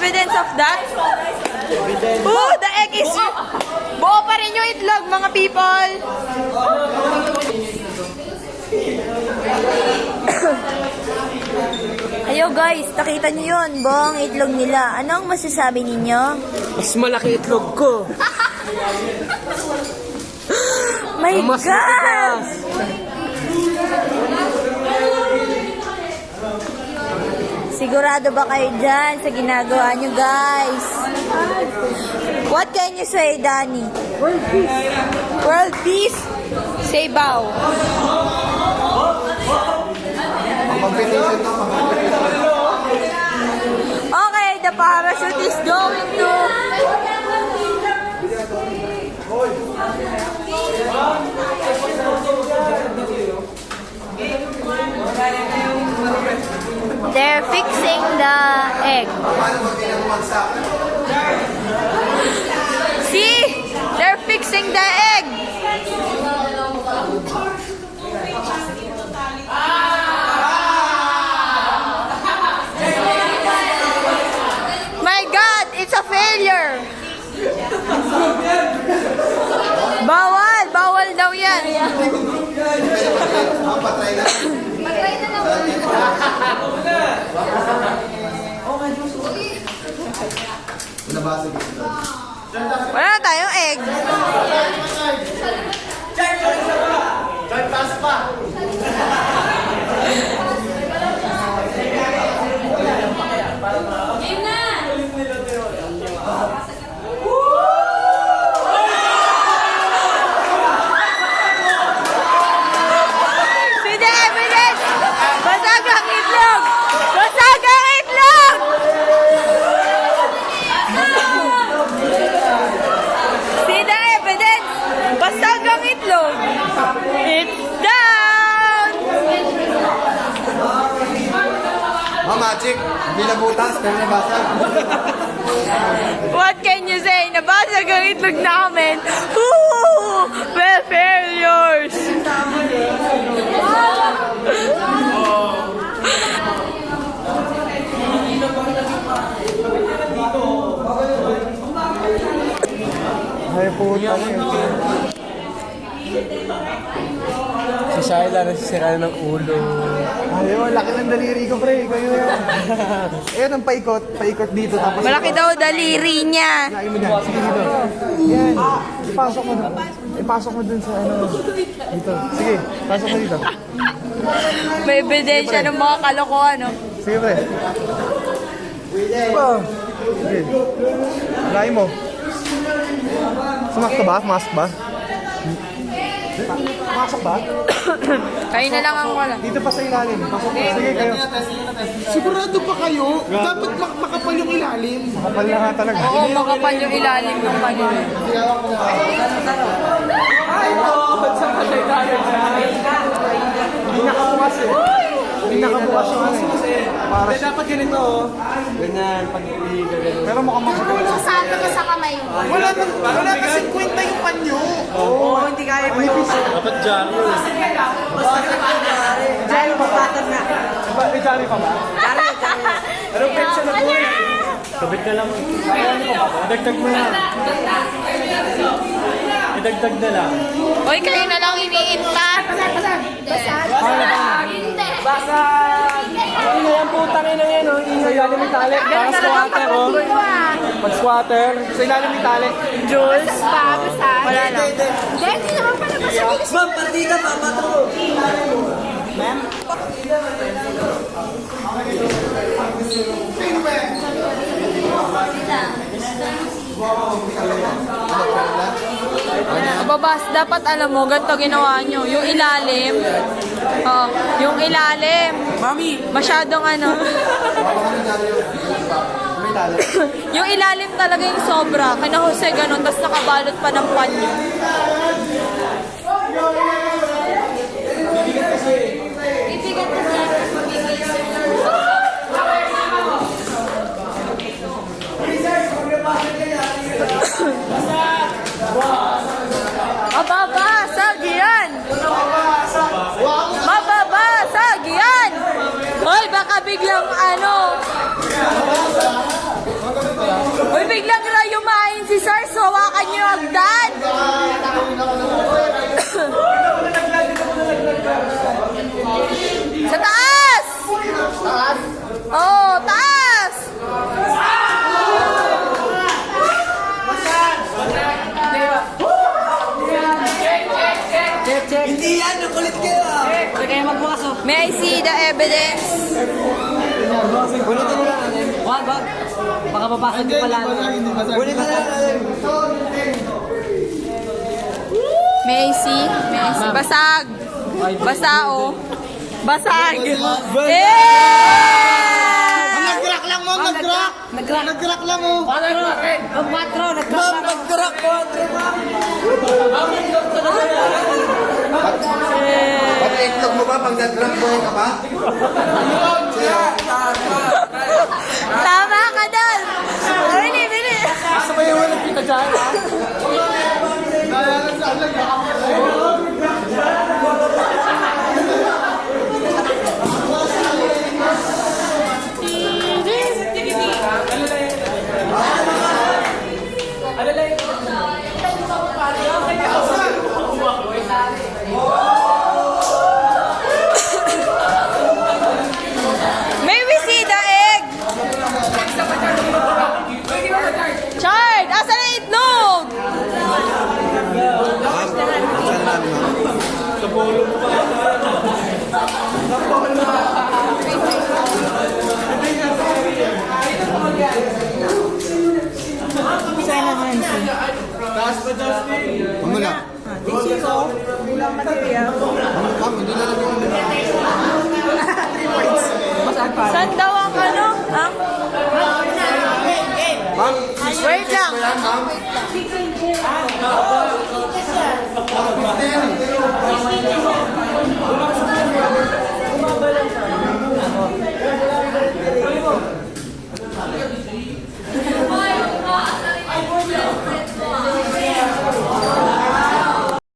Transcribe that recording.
evidence of that? Oh, the egg is... Buo pa rin yung itlog, mga people. Ayo guys, nakita nyo yun, buong itlog nila. Anong masasabi ninyo? Mas malaki itlog ko. My God! Sigurado ba kayo dyan sa ginagawa nyo, guys? What can you say, Danny? World peace. World peace? Say bow. Okay, the parachute is going to... They're fixing the egg. See? They're fixing the egg. My God, it's a failure. Bawal, bawal daw yan. Wala na tayong egg. See the evidence? Basag ang itlog! Basag ang itlog! See the evidence? Basag ang itlog! It's down! Magic! Hindi nabutas, pero nabasag. What can you say? Nabasag ang itlog namin. Woo! Well, failures! Ay, puta. Si Shyla nasisira ng ulo. Ayun, laki ng daliri ko, pre. Ikaw yun. Ayun, ang paikot dito. Tapos Malaki daw daliri niya. Lain mo dyan. Sige, dito. Yan. Ipasok mo dun. Ipasok mo dun sa ano. Dito. Sige, pasok mo dito. May ebidensya ng mga kalokohan, no? Sige, pre. Oh. Sige. Lain mo. Sumak ka ba? Mask ba? Masok ba? Kayo na lang ang wala. Dito pa sa ilalim. Pasok mo. Sige, kayo. Sigurado pa kayo? Dapat makapal yung ilalim. Makapal na nga talaga. Oo, makapal yung ilalim ng kanila. Hindi nakabukas eh. Hindi nakabukas yung ano eh. Para siya. Dapat ganito oh. Ganyan, pag-ibig. Pero mukhang masakit. Sasabi ko sa kamay mo. Wala kasi kwenta yung panyo. Oo, hindi kaya pa yun. Dapat dyan yun. Diyan, papatag na. May jari pa ba? Anong pensa na po? Kabit na lang. Dagdag mo lang. Idagdag na lang. Hoy, kayo na lang iniinta. Baka... Ano yan po, tangin na yan, oh. Sa ilalim ng tali. Baka squatter, oh. Pag squatter, sa ilalim ng tali. Jules, wala lang. Hindi naman pala masakit. Ma'am, partida pa, pato. Ma'am? Babas, dapat alam mo, ganito ginawa nyo. Yung ilalim, yung ilalim, Mami! masyadong ano. Yung ilalim talaga yung sobra. Kina Jose ganun, tapos nakabalot pa ng panyo. Ibigat na siya. Mababasag yan! Mababasag yan! Hoy, baka biglang ano. hagdan! Sa taas! Taas? Oo, taas! Hindi yan, nakulit kayo ah. May I see the evidence? Ulitin na lang natin. Wag. Baka papasok din pala. Ulitin na lang natin. May I see? May I see? Basag! Basa, oh. Basag! Eh! Nag-crack lang, ma'am. Nag-crack. Nag-crack lang, oh. Nag-crack ko. Pati itlog mo ba? Pag nag-crack mo ka ba? Tama ka doon! Bili! Basta ba yung walang kita dyan ha? May we see the egg? Chard! Asan ang itlog? Mamula. Ma'am, hindi na lang yung Saan daw ang ano? Ma'am, Wait lang. ma'am.